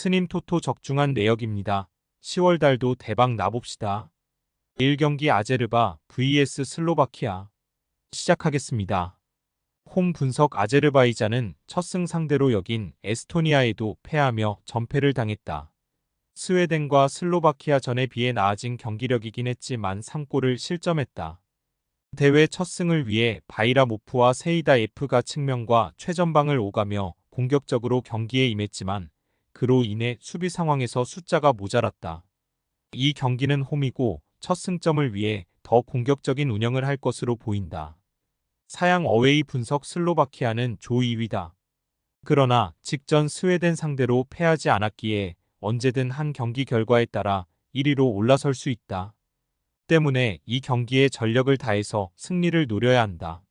스님 토토 적중한 내역입니다. 10월 달도 대박 나봅시다. 1경기 아제르바 vs 슬로바키아 시작하겠습니다. 홈 분석 아제르바이잔은 첫 승 상대로 여긴 에스토니아에도 패하며 전패를 당했다. 스웨덴과 슬로바키아 전에 비해 나아진 경기력이긴 했지만 3골을 실점했다. 대회 첫 승을 위해 바이라모프와 세이다 F가 측면과 최전방을 오가며 공격적으로 경기에 임했지만 그로 인해 수비 상황에서 숫자가 모자랐다. 이 경기는 홈이고 첫 승점을 위해 더 공격적인 운영을 할 것으로 보인다. 사양 어웨이 분석 슬로바키아는 조 2위다. 그러나 직전 스웨덴 상대로 패하지 않았기에 언제든 한 경기 결과에 따라 1위로 올라설 수 있다. 때문에 이 경기에 전력을 다해서 승리를 노려야 한다.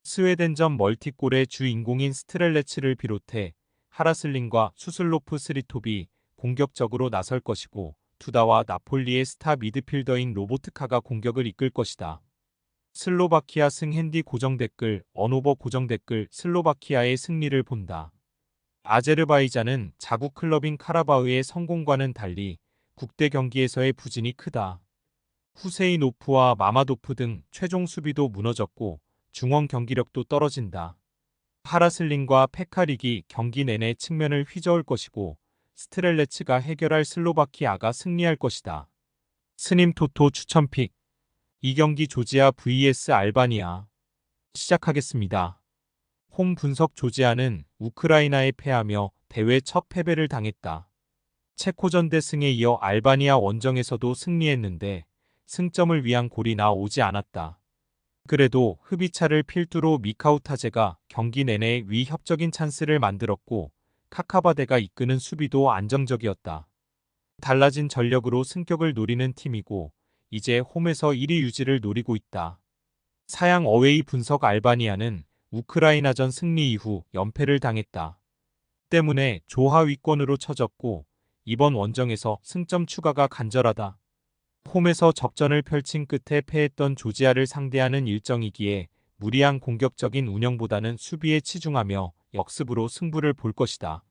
스웨덴전 멀티골의 주인공인 스트렐레츠를 비롯해 하라슬린과 수슬로프 스리톱이 공격적으로 나설 것이고 두다와 나폴리의 스타 미드필더인 로보트카가 공격을 이끌 것이다. 슬로바키아 승 핸디 고정 댓글 언오버 고정 댓글 슬로바키아의 승리를 본다. 아제르바이잔은 자국 클럽인 카라바흐의 성공과는 달리 국대 경기에서의 부진이 크다. 후세이노프와 마마도프 등 최종 수비도 무너졌고 중원 경기력도 떨어진다. 하라슬린과 페카릭이 경기 내내 측면을 휘저을 것이고 스트렐레츠가 해결할 슬로바키아가 승리할 것이다. 스님 토토 추천픽 2경기 조지아 vs 알바니아 시작하겠습니다. 홈 분석 조지아는 우크라이나에 패하며 대회 첫 패배를 당했다. 체코전 대승에 이어 알바니아 원정에서도 승리했는데 승점을 위한 골이 나오지 않았다. 그래도 흡이차를 필두로 미카우타제가 경기 내내 위협적인 찬스를 만들었고 카카바데가 이끄는 수비도 안정적이었다. 달라진 전력으로 승격을 노리는 팀이고 이제 홈에서 1위 유지를 노리고 있다. 사양 어웨이 분석 알바니아는 우크라이나전 승리 이후 연패를 당했다. 때문에 조하위권으로 처졌고 이번 원정에서 승점 추가가 간절하다. 홈에서 접전을 펼친 끝에 패했던 조지아를 상대하는 일정이기에 무리한 공격적인 운영보다는 수비에 치중하며 역습으로 승부를 볼 것이다.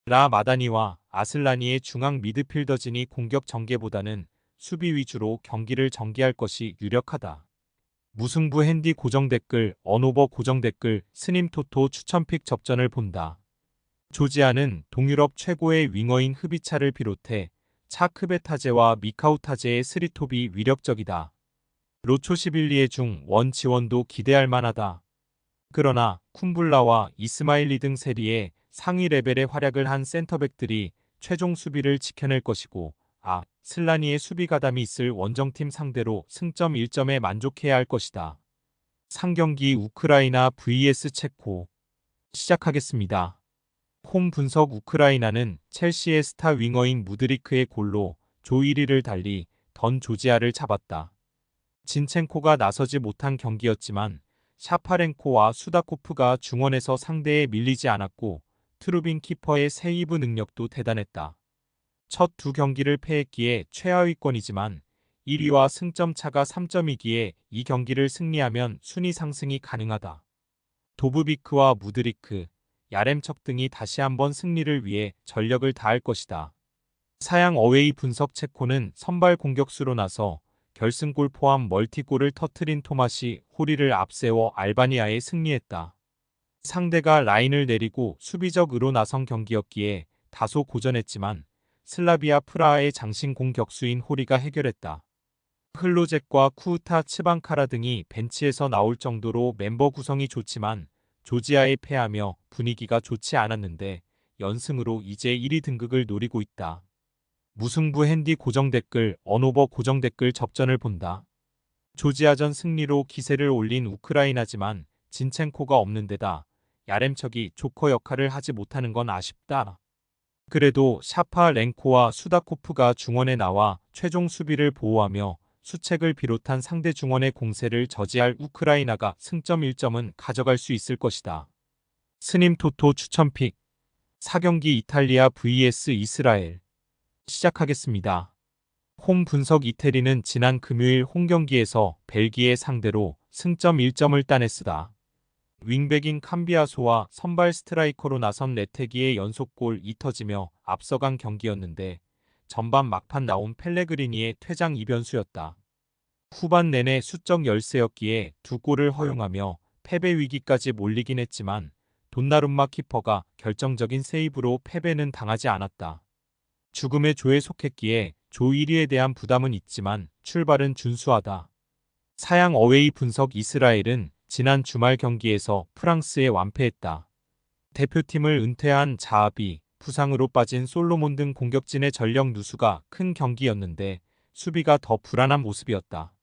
라 마다니와 아슬라니의 중앙 미드필더진이 공격 전개보다는 수비 위주로 경기를 전개할 것이 유력하다. 무승부 핸디 고정 댓글 언오버 고정 댓글 스님 토토 추천픽 접전을 본다. 조지아는 동유럽 최고의 윙어인 흡이차를 비롯해 차크베타제와 미카우타제의 스리톱이 위력적이다. 로초시빌리의 중1 지원도 기대할 만하다. 그러나 쿰불라와 이스마일리 등 세리에 상위 레벨의 활약을 한 센터백들이 최종 수비를 지켜낼 것이고 슬라니의 수비 가담이 있을 원정팀 상대로 승점 1점에 만족해야 할 것이다. 상경기 우크라이나 vs 체코 시작하겠습니다. 홈 분석 우크라이나는 첼시의 스타 윙어인 무드리크의 골로 조 1위를 달리 던 조지아를 잡았다. 진첸코가 나서지 못한 경기였지만 샤파렌코와 수다코프가 중원에서 상대에 밀리지 않았고 트루빈 키퍼의 세이브 능력도 대단했다. 첫 두 경기를 패했기에 최하위권이지만 1위와 승점 차가 3점이기에 이 경기를 승리하면 순위 상승이 가능하다. 도브비크와 무드리크, 야렘척 등이 다시 한번 승리를 위해 전력을 다할 것이다. 사양 어웨이 분석 체코는 선발 공격수로 나서 결승골 포함 멀티골을 터트린 토마시 호리를 앞세워 알바니아에 승리했다. 상대가 라인을 내리고 수비적으로 나선 경기였기에 다소 고전했지만 슬라비아 프라하의 장신 공격수인 호리가 해결했다. 흘로젝과 쿠우타 츠방카라 등이 벤치에서 나올 정도로 멤버 구성이 좋지만 조지아에 패하며 분위기가 좋지 않았는데 연승으로 이제 1위 등극을 노리고 있다. 무승부 핸디 고정 댓글 언오버 고정 댓글 접전을 본다. 조지아전 승리로 기세를 올린 우크라이나지만 진첸코가 없는 데다 야렘척이 조커 역할을 하지 못하는 건 아쉽다. 그래도 샤파렌코와 수다코프가 중원에 나와 최종 수비를 보호하며 수책을 비롯한 상대 중원의 공세를 저지할 우크라이나가 승점 1점은 가져갈 수 있을 것이다. 스님 토토 추천픽 4경기 이탈리아 vs 이스라엘 시작하겠습니다. 홈 분석 이태리는 지난 금요일 홈경기에서 벨기에 상대로 승점 1점을 따냈으다. 윙백인 캄비아소와 선발 스트라이커로 나선 레테기의 연속골 2터지며 앞서간 경기였는데 전반 막판 나온 펠레그리니의 퇴장 이변수였다. 후반 내내 수적 열세였기에 두 골을 허용하며 패배 위기까지 몰리긴 했지만 돈나룸마 키퍼가 결정적인 세이브로 패배는 당하지 않았다. 죽음의 조에 속했기에 조 1위에 대한 부담은 있지만 출발은 준수하다. 사양 어웨이 분석 이스라엘은 지난 주말 경기에서 프랑스에 완패했다. 대표팀을 은퇴한 자아비, 부상으로 빠진 솔로몬 등 공격진의 전력 누수가 큰 경기였는데 수비가 더 불안한 모습이었다.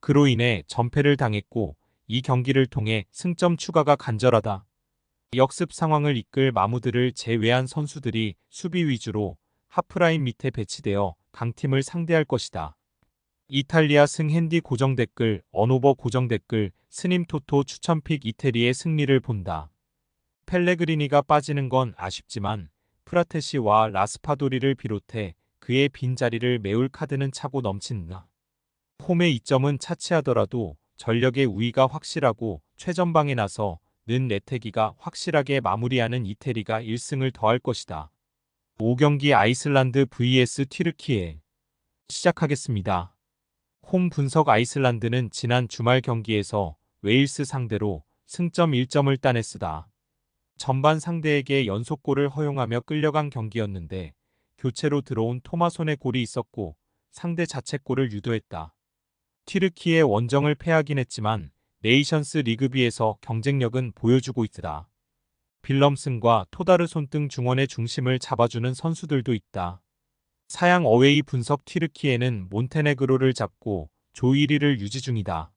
그로 인해 전패를 당했고 이 경기를 통해 승점 추가가 간절하다. 역습 상황을 이끌 마무드를 제외한 선수들이 수비 위주로 하프라인 밑에 배치되어 강팀을 상대할 것이다. 이탈리아 승 핸디 고정 댓글, 언오버 고정 댓글, 스님 토토 추천픽 이태리의 승리를 본다. 펠레그리니가 빠지는 건 아쉽지만 프라테시와 라스파도리를 비롯해 그의 빈자리를 메울 카드는 차고 넘친다. 홈의 이점은 차치하더라도 전력의 우위가 확실하고 최전방에 나서 는 레테기가 확실하게 마무리하는 이태리가 1승을 더할 것이다. 5경기 아이슬란드 vs 튀르키예 시작하겠습니다. 홈 분석 아이슬란드는 지난 주말 경기에서 웨일스 상대로 승점 1점을 따냈으다. 전반 상대에게 연속골을 허용하며 끌려간 경기였는데 교체로 들어온 토마손의 골이 있었고 상대 자책골을 유도했다. 튀르키예 원정을 패하긴 했지만 네이션스 리그비에서 경쟁력은 보여주고 있다. 빌럼슨과 토다르손 등 중원의 중심을 잡아주는 선수들도 있다. 사양 어웨이 분석 튀르키예는 몬테네그로를 잡고 조 1위를 유지 중이다.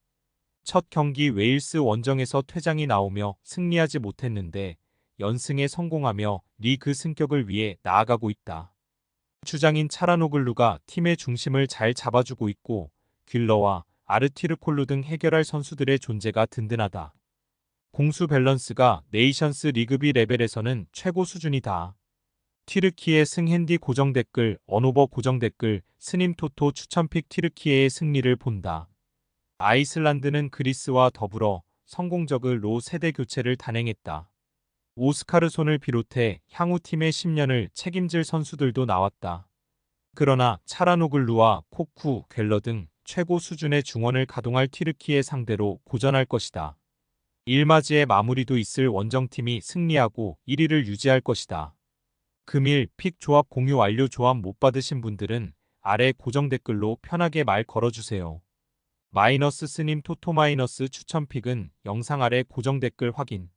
첫 경기 웨일스 원정에서 퇴장이 나오며 승리하지 못했는데 연승에 성공하며 리그 승격을 위해 나아가고 있다. 주장인 차라노글루가 팀의 중심을 잘 잡아주고 있고 귤러와 아르티르콜루 등 해결할 선수들의 존재가 든든하다. 공수 밸런스가 네이션스 리그비 레벨에서는 최고 수준이다. 튀르키예 승 핸디 고정 댓글, 언오버 고정 댓글, 스님 토토 추천픽 튀르키예의 승리를 본다. 아이슬란드는 그리스와 더불어 성공적으로 세대 교체를 단행했다. 오스카르손을 비롯해 향후 팀의 10년을 책임질 선수들도 나왔다. 그러나 차라노글루와 코쿠, 갤러 등 최고 수준의 중원을 가동할 튀르키예 상대로 고전할 것이다. 1마지의 마무리도 있을 원정팀이 승리하고 1위를 유지할 것이다. 금일 픽 조합 공유 완료. 조합 못 받으신 분들은 아래 고정 댓글로 편하게 말 걸어주세요. 마이너스 스님 토토 마이너스 추천픽은 영상 아래 고정 댓글 확인.